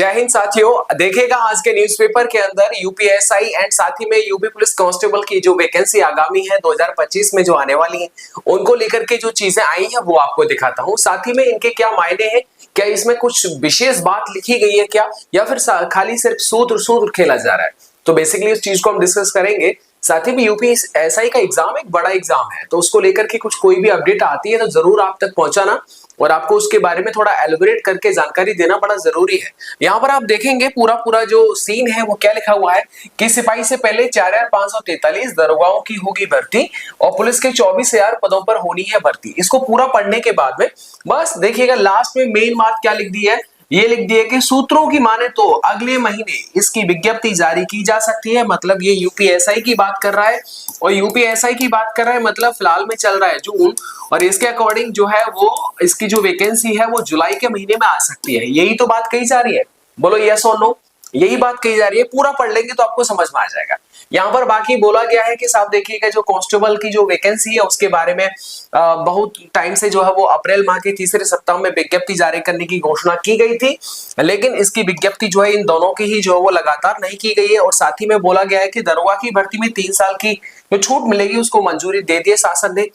जय हिंद साथियों। देखिएगा आज के न्यूज़पेपर के अंदर यूपीएसआई एंड साथ ही में यूपी पुलिस कांस्टेबल की जो वैकेंसी आगामी है 2025 में जो आने वाली है उनको लेकर के जो चीजें आई हैं वो आपको दिखाता हूं। साथ ही में इनके क्या मायने हैं, क्या इसमें कुछ विशेष बात लिखी गई है क्या, या फिर खाली सिर्फ सूत्र खेला जा रहा है। तो बेसिकली इस चीज को हम डिस्कस करेंगे। साथ ही में यूपीएसआई का एग्जाम एक बड़ा एग्जाम है, तो उसको लेकर के कुछ कोई भी अपडेट आती है तो जरूर आप तक पहुंचाना और आपको उसके बारे में थोड़ा एलिबरेट करके जानकारी देना बड़ा जरूरी है। यहाँ पर आप देखेंगे पूरा जो सीन है वो क्या लिखा हुआ है कि सिपाही से पहले 4543 दरोगाओं की होगी भर्ती और पुलिस के 24,000 पदों पर होनी है भर्ती। इसको पूरा पढ़ने के बाद में बस देखिएगा लास्ट में मेन बात क्या लिख दी है, ये लिख दिया कि सूत्रों की माने तो अगले महीने इसकी विज्ञप्ति जारी की जा सकती है। मतलब ये यूपीएसआई की बात कर रहा है और यूपीएसआई की बात कर रहा है मतलब फिलहाल में चल रहा है जून, और इसके अकॉर्डिंग जो है वो इसकी जो वैकेंसी है वो जुलाई के महीने में आ सकती है। यही तो बात कही जा रही है, बोलो यस और नो। यही बात कही जा रही है, पूरा पढ़ लेंगे तो आपको समझ में आ जाएगा। यहाँ पर बाकी बोला गया है कि साहब देखिएगा जो कांस्टेबल की जो वैकेंसी है उसके बारे में बहुत टाइम से जो है वो अप्रैल माह के तीसरे सप्ताह में विज्ञप्ति जारी करने की घोषणा की गई थी, लेकिन इसकी विज्ञप्ति जो है इन दोनों की ही जो है वो लगातार नहीं की गई है। और साथ ही में बोला गया है कि दरोगा की भर्ती में 3 साल की जो छूट मिलेगी उसको मंजूरी दे दी है शासन ने।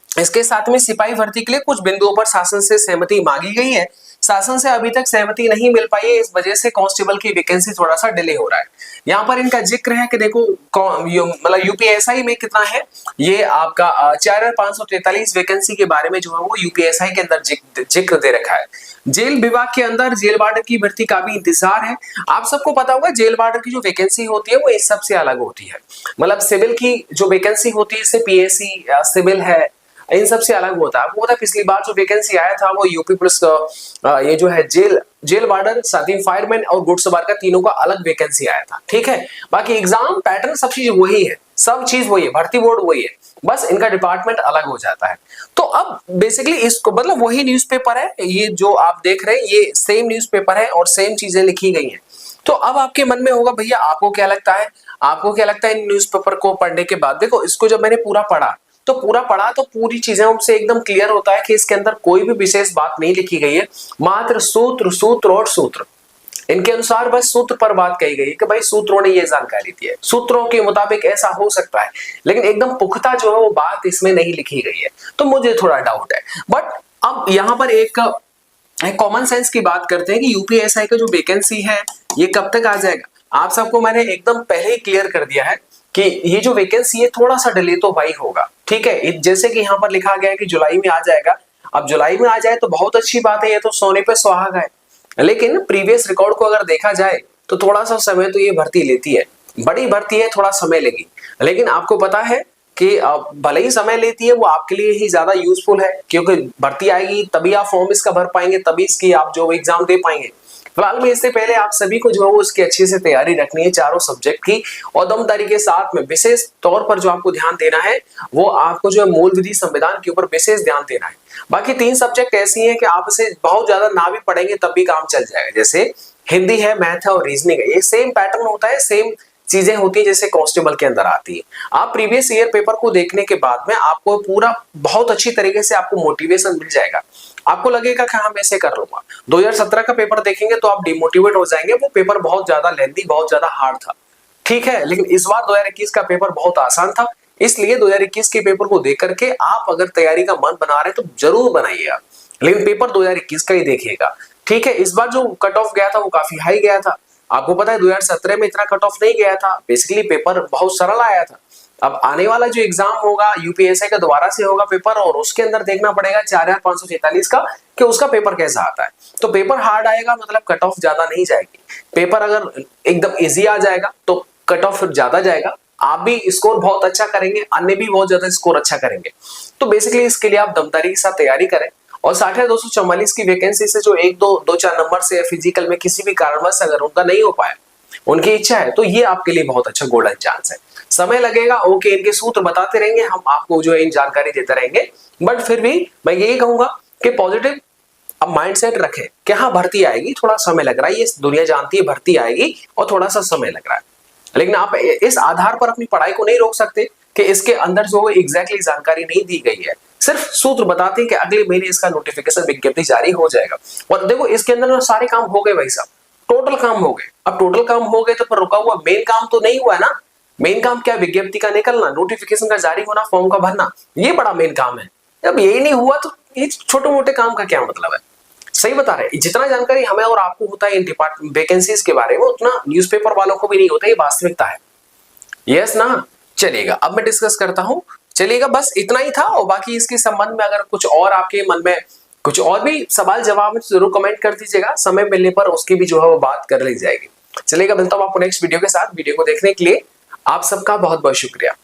इसके साथ में सिपाही भर्ती के लिए कुछ बिंदुओं पर शासन से सहमति मांगी गई है। शासन से अभी तक सहमति नहीं मिल पाई है, इस वजह से कांस्टेबल की वैकेंसी थोड़ा सा डिले हो रहा है। यहाँ पर इनका जिक्र है कि देखो मतलब यूपीएसआई में कितना है, ये आपका 4543 वैकेंसी के बारे में जो है वो यूपीएसआई के अंदर जिक्र दे रखा है। जेल विभाग के अंदर जेल वार्डर की भर्ती का भी इंतजार है। आप सबको पता होगा जेल वार्डर की जो वैकेंसी होती है वो इस सबसे अलग होती है। मतलब सिविल की जो वैकेंसी होती है इससे पीएससी सिविल है इन सबसे अलग होता है। वो था पिछली बार जो वैकेंसी आया था वो यूपी पुलिस का ये जो है जेल वार्डन, साथ ही फायरमैन और गुड सवार का तीनों का अलग वैकेंसी आया था। ठीक है, बाकी एग्जाम पैटर्न सब चीज वही है, सब चीज वही है, भर्ती बोर्ड वही है, बस इनका डिपार्टमेंट अलग हो जाता है। तो अब बेसिकली इसको मतलब वही न्यूज़पेपर है, ये जो आप देख रहे हैं ये सेम न्यूज़पेपर है और सेम चीजें लिखी गई हैं। तो अब आपके मन में होगा भैया आपको क्या लगता है, आपको क्या लगता है इन न्यूज़पेपर को पढ़ने के बाद। देखो इसको जब मैंने पूरा पढ़ा तो पूरी चीजें हमसे एकदम क्लियर होता है कि इसके अंदर कोई भी विशेष बात नहीं लिखी गई है, मात्र सूत्र और सूत्र। इनके अनुसार बस सूत्र पर बात कही गई है कि भाई सूत्रों ने ये जानकारी दी है, सूत्रों के मुताबिक ऐसा हो सकता है, लेकिन एकदम पुख्ता जो है वो बात इसमें नहीं लिखी गई है। तो मुझे थोड़ा डाउट है। बट अब यहाँ पर एक कॉमन सेंस की बात करते हैं कि यूपीएसआई का जो वैकेंसी है ये कब तक आ जाएगा। आप सबको मैंने एकदम पहले ही क्लियर कर दिया है कि ये जो वैकेंसी है थोड़ा सा डिले तो भाई होगा। ठीक है, जैसे कि यहाँ पर लिखा गया है कि जुलाई में आ जाएगा। अब जुलाई में आ जाए तो बहुत अच्छी बात है, ये तो सोने पे सुहागा है। लेकिन प्रीवियस रिकॉर्ड को अगर देखा जाए तो थोड़ा सा समय तो ये भर्ती लेती है, बड़ी भर्ती है, थोड़ा समय लेगी। लेकिन आपको पता है कि भले ही समय लेती है वो आपके लिए ही ज्यादा यूजफुल है, क्योंकि भर्ती आएगी तभी आप फॉर्म इसका भर पाएंगे, तभी इसकी आप जो एग्जाम दे पाएंगे। फिलहाल में इससे पहले आप सभी को जो है वो उसकी अच्छे से तैयारी रखनी है चारों सब्जेक्ट की, और दमदारी के साथ में विशेष तौर पर जो आपको ध्यान देना है वो आपको जो है मूल विधि संविधान के ऊपर विशेष ध्यान देना है। बाकी 3 सब्जेक्ट ऐसी हैं कि आप इसे बहुत ज्यादा ना भी पढ़ेंगे तब भी काम चल जाएगा, जैसे हिंदी है, मैथ है और रीजनिंग है। ये सेम पैटर्न होता है, सेम चीजें होती है जैसे कांस्टेबल के अंदर आती है। आप प्रीवियस ईयर पेपर को देखने के बाद में आपको पूरा बहुत अच्छी तरीके से आपको मोटिवेशन मिल जाएगा। आपको लगेगा कि हाँ मैं ऐसे कर लूंगा। 2017 का पेपर देखेंगे तो आप डिमोटिवेट हो जाएंगे, वो पेपर बहुत ज्यादा लेंथी, बहुत ज्यादा हार्ड था। ठीक है, लेकिन इस बार 2021 का पेपर बहुत आसान था, इसलिए 2021 के पेपर को देख करके आप अगर तैयारी का मन बना रहे हैं तो जरूर बनाइए आप, लेकिन पेपर 2021 का ही देखिएगा। ठीक है, इस बार जो कट ऑफ गया था वो काफी हाई गया था। आपको पता है 2017 में इतना कट ऑफ नहीं गया था, बेसिकली पेपर बहुत सरल आया था। अब आने वाला जो एग्जाम होगा यूपीएसआई का दोबारा से होगा पेपर, और उसके अंदर देखना पड़ेगा 4543 का कि उसका पेपर कैसा आता है। तो पेपर हार्ड आएगा मतलब कट ऑफ ज्यादा नहीं जाएगी। पेपर अगर एकदम इजी आ जाएगा तो कट ऑफ ज्यादा जाएगा, आप भी स्कोर बहुत अच्छा करेंगे, अन्य भी बहुत ज्यादा स्कोर अच्छा करेंगे। तो बेसिकली इसके लिए आप दमदारी के साथ तैयारी करें, और 6244 की वैकेंसी से जो 1-2-4 नंबर से फिजिकल में किसी भी कारणवश अगर उनका नहीं हो पाया, उनकी इच्छा है, तो ये आपके लिए बहुत अच्छा गोल्डन चांस है। समय लगेगा, ओके, इनके सूत्र बताते रहेंगे, हम आपको जो है इन जानकारी देते रहेंगे, बट फिर भी मैं यही कहूंगा कि पॉजिटिव अब माइंडसेट रखें कि हाँ भर्ती आएगी, थोड़ा समय लग रहा है, ये दुनिया जानती है भर्ती आएगी और थोड़ा सा समय लग रहा है। लेकिन आप इस आधार पर अपनी पढ़ाई को नहीं रोक सकते कि इसके अंदर जो एग्जैक्टली जानकारी नहीं दी गई है, सिर्फ सूत्र बताते हैं कि अगले महीने इसका नोटिफिकेशन विज्ञप्ति जारी हो जाएगा। और देखो इसके अंदर सारे काम हो गए भाई साहब, टोटल काम हो गए। अब टोटल काम हो गए तो फिर रुका हुआ मेन काम तो नहीं हुआ है ना। मेन काम क्या, विज्ञप्ति का निकलना, नोटिफिकेशन का जारी होना, फॉर्म का भरना, ये बड़ा मेन काम है। जब यही नहीं हुआ तो ये छोटे मोटे काम का क्या मतलब है। सही बता रहे, जितना जानकारी हमें और आपको होता है इन डिपार्टमेंट वैकेंसीज के बारे में, उतना न्यूज़पेपर वालों को भी नहीं होता। ये वास्तविकता है। यस ना। चलिएगा अब मैं डिस्कस करता हूं। चलिएगा बस इतना ही था, और बाकी इसके संबंध में अगर कुछ और आपके मन में कुछ और भी सवाल जवाब है तो जरूर कमेंट कर दीजिएगा। समय मिलने पर उसकी भी जो है वो बात कर ली जाएगी। चलिएगा, मिलता हूं आपको नेक्स्ट वीडियो के साथ। वीडियो को देखने के लिए आप सबका बहुत बहुत शुक्रिया।